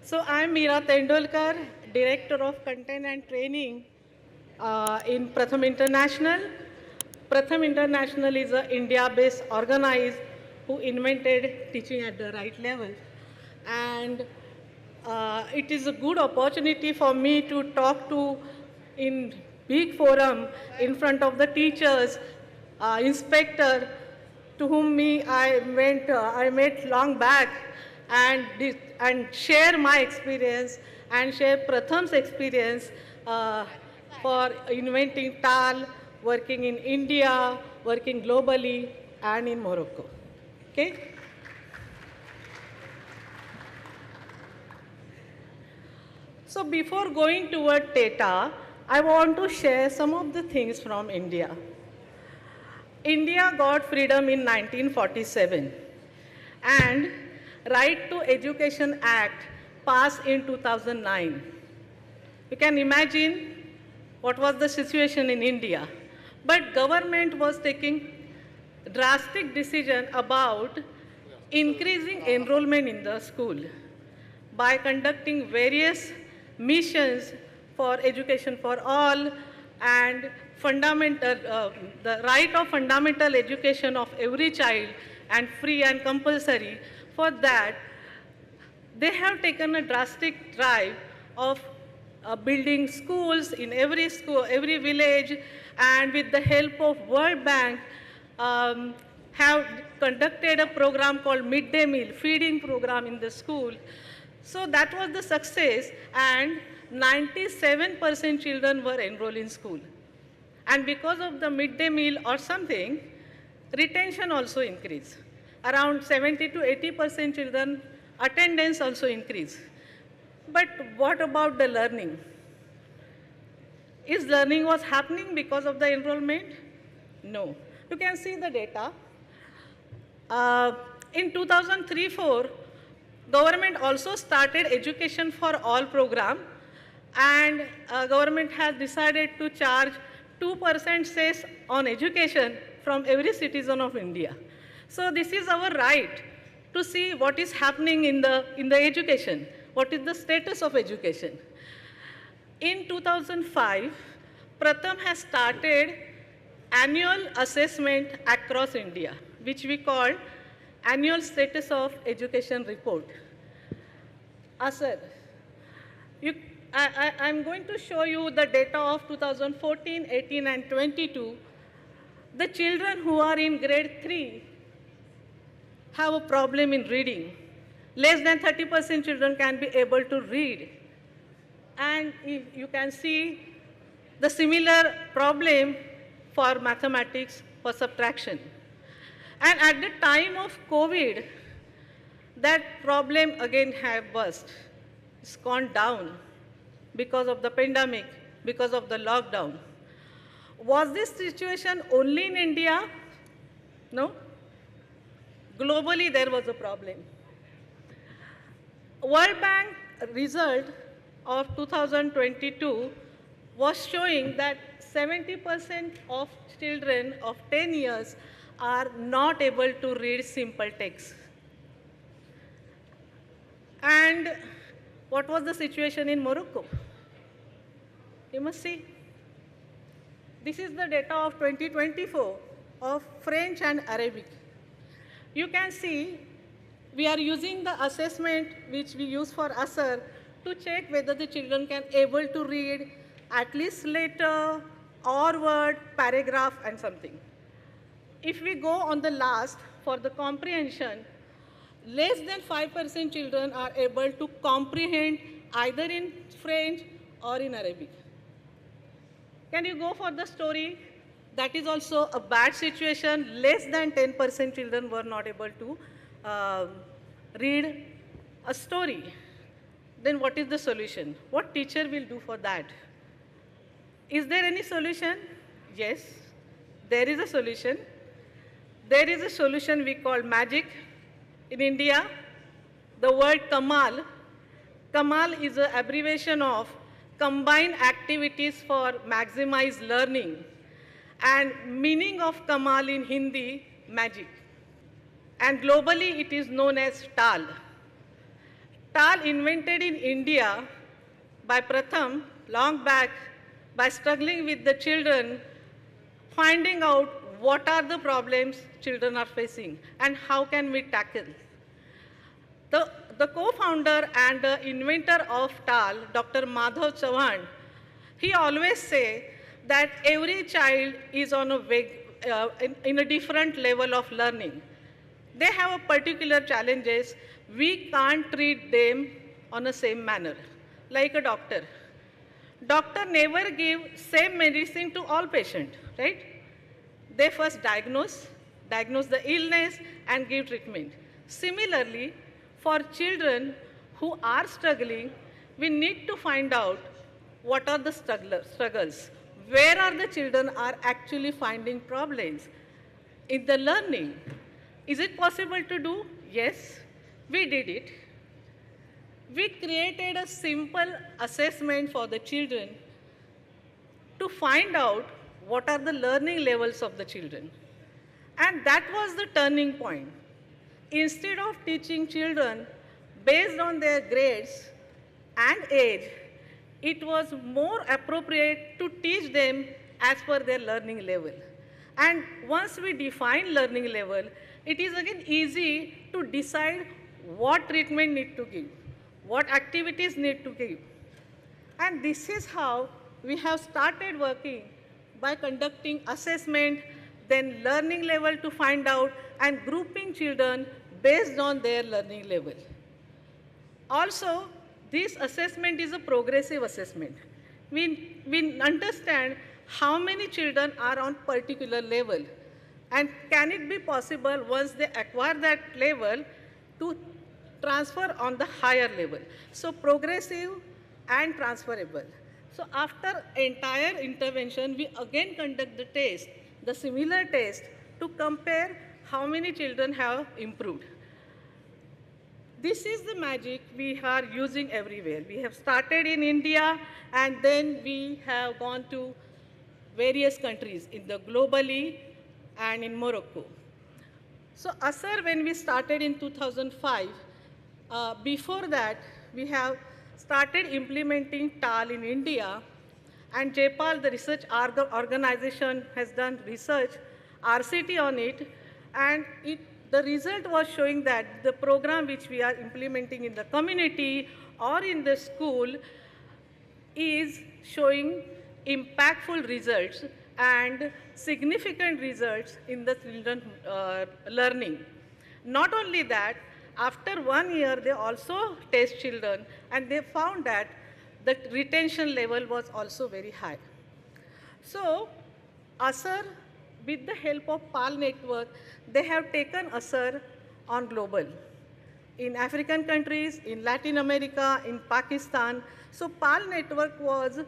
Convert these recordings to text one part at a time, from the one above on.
So I'm Meera Tendolkar, Director of Content and Training in Pratham International. Pratham International is an India-based organization who invented teaching at the right level. And it is a good opportunity for me to talk to in big forum in front of the teachers, inspector, to whom I met long back, and share my experience and share Pratham's experience for inventing TAL, working in India, working globally, and in Morocco. Okay. So before going toward data, I want to share some of the things from India. India got freedom in 1947 and Right to Education Act passed in 2009. You can imagine what was the situation in India. But government was taking drastic decision about increasing enrollment in the school by conducting various missions for education for all and the right of fundamental education of every child and free and compulsory. For that, they have taken a drastic drive of building schools in every school, every village, and with the help of World Bank, have conducted a program called Midday Meal, feeding program in the school. So that was the success, and 97% children were enrolled in school. And because of the midday meal or something, retention also increased. Around 70 to 80% children attendance also increased. But what about the learning? Is learning was happening because of the enrollment? No. You can see the data. In 2003-04, government also started education for all program, and government has decided to charge 2% cess on education from every citizen of India. So this is our right to see what is happening in the education, what is the status of education. In 2005, Pratham has started annual assessment across India, which we call Annual Status of Education Report. Asad, I'm going to show you the data of 2014, 18, and 22. The children who are in grade 3 have a problem in reading. Less than 30% children can be able to read. And you can see the similar problem for mathematics, for subtraction. And at the time of COVID, that problem again have burst. It's gone down because of the pandemic, because of the lockdown. Was this situation only in India? No. Globally, there was a problem. World Bank result of 2022 was showing that 70% of children of 10 years are not able to read simple text. And what was the situation in Morocco? You must see. This is the data of 2024 of French and Arabic. You can see we are using the assessment which we use for ASER to check whether the children can able to read at least letter or word, paragraph, and something. If we go on the last for the comprehension, less than 5% children are able to comprehend either in French or in Arabic. Can you go for the story? That is also a bad situation. Less than 10% children were not able to read a story. Then what is the solution? What teacher will do for that? Is there any solution? Yes, there is a solution. There is a solution we call magic. In India, the word Kamal, Kamal is an abbreviation of Combined Activities for Maximize Learning. And meaning of Kamal in Hindi, magic. And globally, it is known as TAL. TAL invented in India by Pratham long back by struggling with the children, finding out what are the problems children are facing and how can we tackle. The co-founder and the inventor of TAL, Dr. Madhav Chauhan, he always say that every child is on a in a different level of learning. They have a particular challenges. We can't treat them on the same manner, like a doctor. Doctor never give same medicine to all patients, right? They first diagnose the illness and give treatment. Similarly, for children who are struggling, we need to find out what are the struggles. Where are the children are actually finding problems in the learning? Is it possible to do? Yes, we did it. We created a simple assessment for the children to find out what are the learning levels of the children. And that was the turning point. Instead of teaching children based on their grades and age, it was more appropriate to teach them as per their learning level. And once we define learning level, it is again easy to decide what treatment need to give, what activities need to give. And this is how we have started working by conducting assessment, then learning level to find out, and grouping children based on their learning level. Also, this assessment is a progressive assessment. We understand how many children are on particular level, and can it be possible once they acquire that level to transfer on the higher level. So progressive and transferable. So after entire intervention, we again conduct the test, the similar test, to compare how many children have improved. This is the magic we are using everywhere. We have started in India, and then we have gone to various countries in the globally and in Morocco. So ASER, when we started in 2005, before that, we have started implementing TAL in India, and JPAL, the research organization, has done research, RCT on it, and the result was showing that the program which we are implementing in the community or in the school is showing impactful results and significant results in the children learning. Not only that, after 1 year, they also test children, and they found that the retention level was also very high. So, ASER, with the help of PAL network, they have taken ASER on global. In African countries, in Latin America, in Pakistan. So PAL network was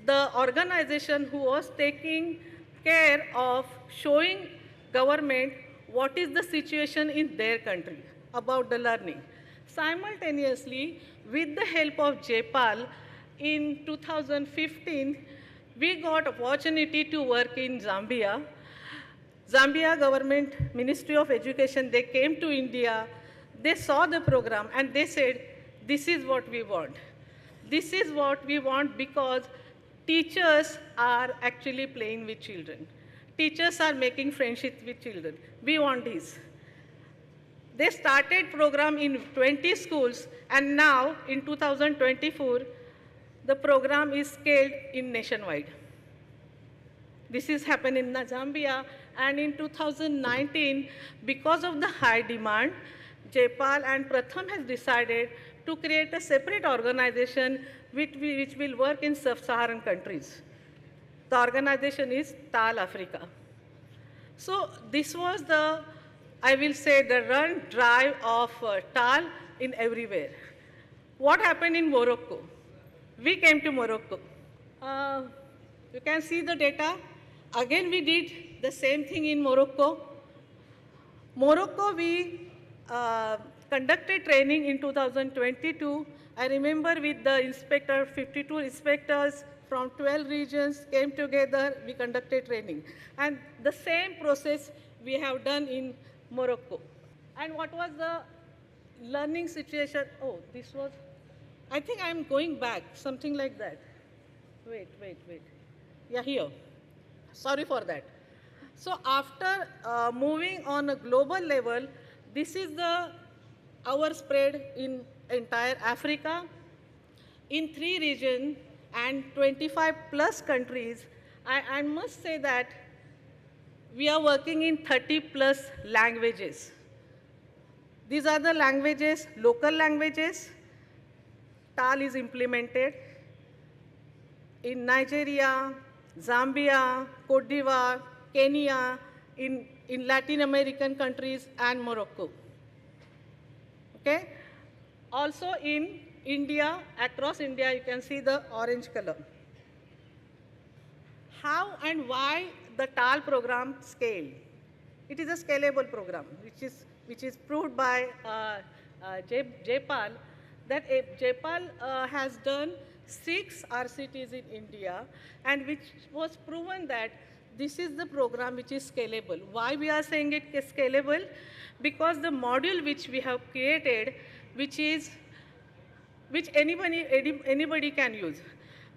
the organization who was taking care of showing government what is the situation in their country about the learning. Simultaneously, with the help of JPAL, in 2015, we got opportunity to work in Zambia. Zambia government, Ministry of Education, they came to India, they saw the program, and they said, this is what we want. This is what we want because teachers are actually playing with children. Teachers are making friendships with children. We want this. They started program in 20 schools, and now in 2024, the program is scaled in nationwide. This is happened in Zambia, and in 2019, because of the high demand, JPAL and Pratham has decided to create a separate organization which will work in sub-Saharan countries. The organization is TAL Africa. So this was the, I will say, the run drive of TAL in everywhere. What happened in Morocco? We came to Morocco. You can see the data. Again, we did the same thing in Morocco. Morocco, we conducted training in 2022. I remember with the inspector, 52 inspectors from 12 regions came together, we conducted training. And the same process we have done in Morocco. And what was the learning situation. Oh, this was, I think I'm going back, something like that. Wait. Yeah, here. Sorry for that. So after moving on a global level, this is our spread in entire Africa, in 3 regions and 25 plus countries. I must say that we are working in 30 plus languages. These are the languages, local languages. TAL is implemented in Nigeria, Zambia, Cote d'Ivoire, Kenya, in Latin American countries and Morocco. Okay? Also in India, across India, you can see the orange color. How and why the TAL program scale? It is a scalable program, which is proved by Jaypal, that Jaypal has done 6 RCTs in India, and which was proven that this is the program which is scalable. Why we are saying it is scalable? Because the module which we have created, which anybody can use.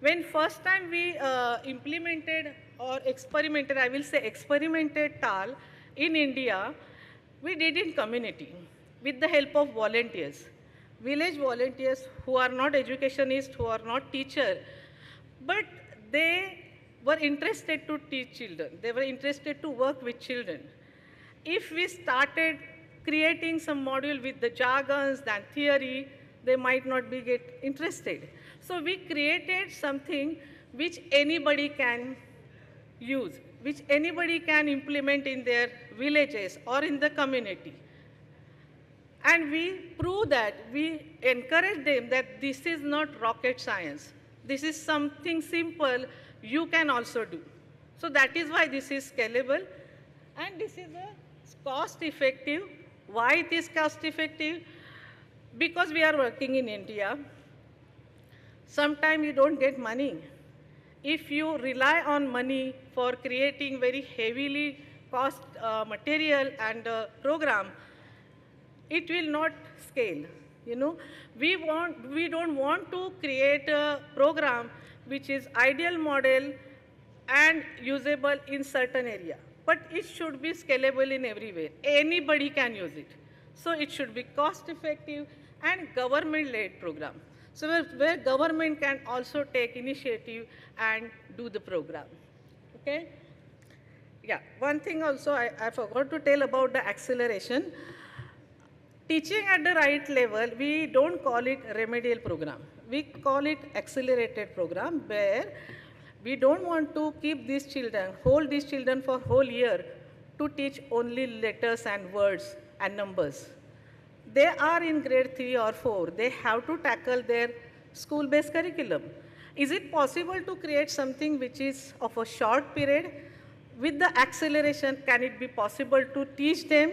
When first time we implemented or experimented, I will say experimented TAL in India, we did in community with the help of volunteers, village volunteers who are not educationists, who are not teachers, but they were interested to teach children. They were interested to work with children. If we started creating some module with the jargons and theory, they might not be get interested. So we created something which anybody can use, which anybody can implement in their villages or in the community. And we prove that, we encourage them that this is not rocket science. This is something simple you can also do. So that is why this is scalable, and this is a cost effective. Why it is cost effective? Because we are working in India. Sometimes you don't get money. If you rely on money for creating very heavily cost material and program, it will not scale. You know, we don't want to create a program which is ideal model and usable in certain area, but it should be scalable in everywhere. Anybody can use it. So it should be cost effective and government-led program. So where government can also take initiative and do the program. Okay? Yeah, one thing also I forgot to tell about the acceleration. Teaching at the right level, we don't call it remedial program. We call it accelerated program, where we don't want to keep these children, hold these children for whole year to teach only letters and words and numbers. They are in grade 3 or 4. They have to tackle their school-based curriculum. Is it possible to create something which is of a short period? With the acceleration, can it be possible to teach them?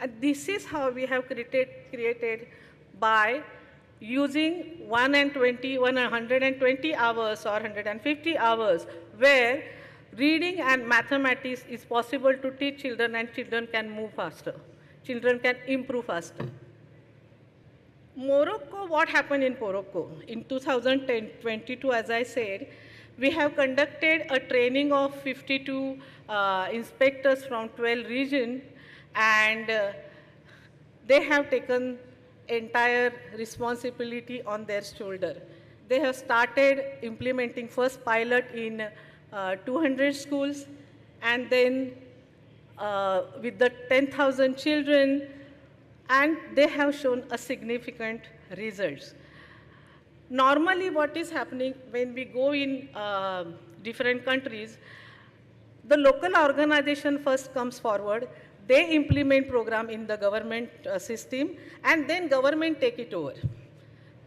And this is how we have created by using 120 hours or 150 hours, where reading and mathematics is possible to teach children, and children can move faster. Children can improve faster. Morocco, what happened in Morocco? In 2022, as I said, we have conducted a training of 52 inspectors from 12 regions, and they have taken entire responsibility on their shoulder. They have started implementing first pilot in 200 schools, and then with the 10,000 children, and they have shown a significant results. Normally what is happening when we go in different countries, the local organization first comes forward, they implement program in the government system, and then government take it over.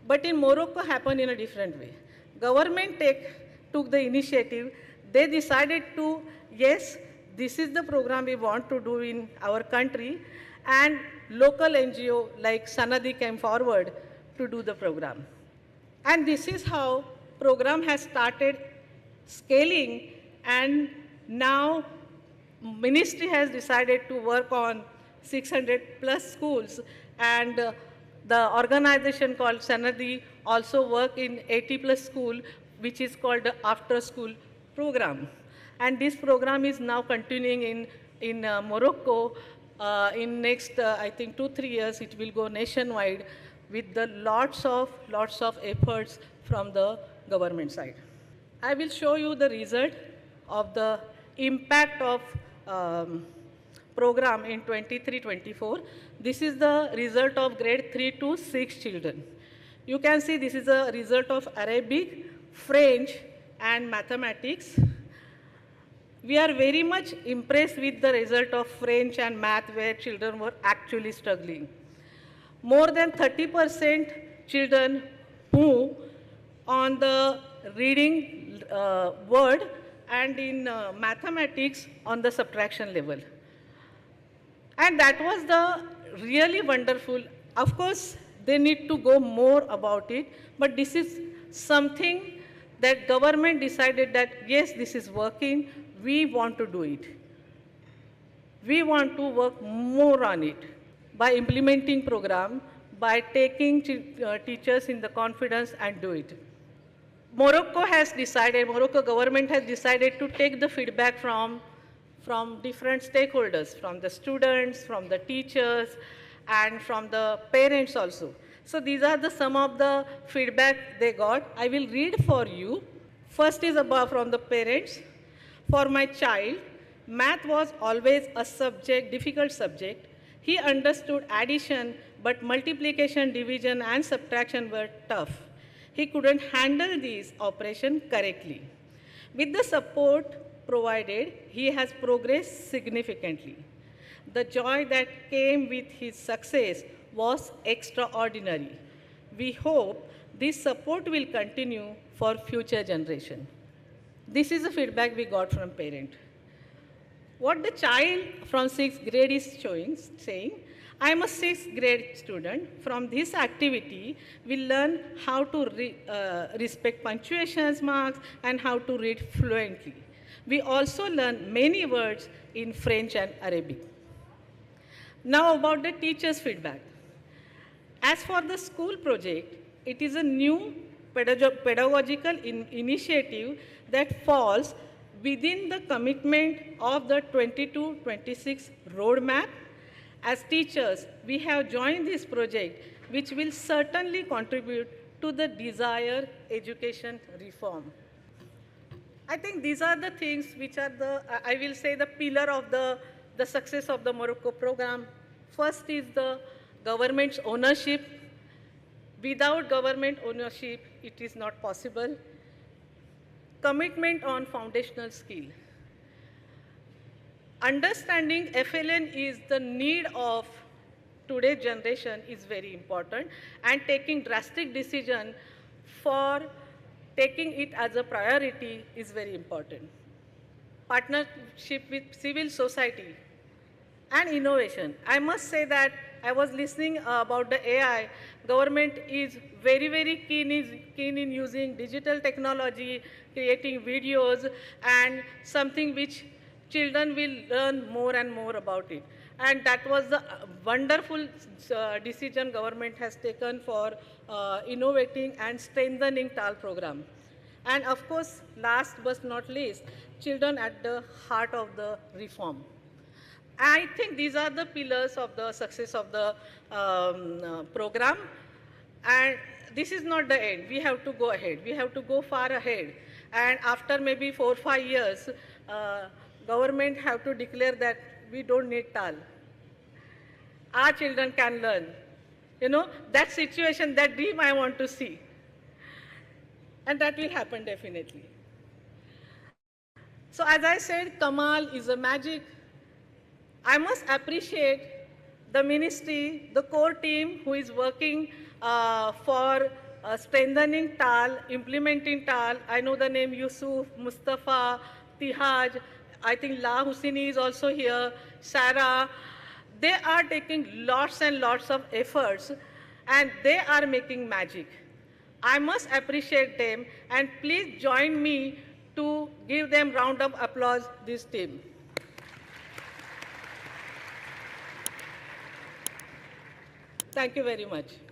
But in Morocco happened in a different way. Government took the initiative. They decided to, yes, this is the program we want to do in our country, and local NGO like Sanadi came forward to do the program. And this is how program has started scaling, and now ministry has decided to work on 600 plus schools, and the organization called Sanadi also work in 80 plus school, which is called the after school program. And this program is now continuing in Morocco. In next, I think 2-3 years, it will go nationwide with the lots of efforts from the government side. I will show you the result of the impact of program in 23-24. This is the result of grade 3 to 6 children. You can see this is a result of Arabic, French, and mathematics. We are very much impressed with the result of French and math, where children were actually struggling. More than 30% children move on the reading word, and in mathematics on the subtraction level. And that was the really wonderful. Of course, they need to go more about it, but this is something that government decided that, yes, this is working, we want to do it. We want to work more on it by implementing program, by taking teachers in the confidence and do it. Morocco government has decided to take the feedback from different stakeholders, from the students, from the teachers, and from the parents also. So these are some of the feedback they got. I will read for you. First is from the parents. For my child, math was always a difficult subject. He understood addition, but multiplication, division, and subtraction were tough. He couldn't handle these operations correctly. With the support provided, he has progressed significantly. The joy that came with his success was extraordinary. We hope this support will continue for future generations. This is the feedback we got from parents. What the child from 6th grade is saying, I am a 6th grade student. From this activity, we learn how to respect punctuation marks and how to read fluently. We also learn many words in French and Arabic. Now about the teacher's feedback. As for the school project, it is a new pedagogical initiative that falls within the commitment of the 22-26 roadmap. As teachers, we have joined this project, which will certainly contribute to the desired education reform. I think these are the things which are I will say, the pillar of the success of the Morocco program. First is the government's ownership. Without government ownership, it is not possible. Commitment on foundational skill. Understanding FLN is the need of today's generation is very important, and taking drastic decision for taking it as a priority is very important. Partnership with civil society and innovation. I must say that I was listening about the AI. Government is very, very keen in using digital technology, creating videos, and something which children will learn more and more about it. And that was the wonderful decision government has taken for innovating and strengthening TAL program. And of course, last but not least, children at the heart of the reform. I think these are the pillars of the success of the program. And this is not the end. We have to go ahead. We have to go far ahead. And after maybe 4 or 5 years, government have to declare that we don't need TAL. Our children can learn. You know, that situation, that dream I want to see. And that will happen definitely. So as I said, Kamal is a magic. I must appreciate the ministry, the core team who is working for strengthening TAL, implementing TAL. I know the name Yusuf, Mustafa, Tihaj. I think La Husseini is also here, Sarah. They are taking lots and lots of efforts, and they are making magic. I must appreciate them, and please join me to give them round of applause, this team. Thank you very much.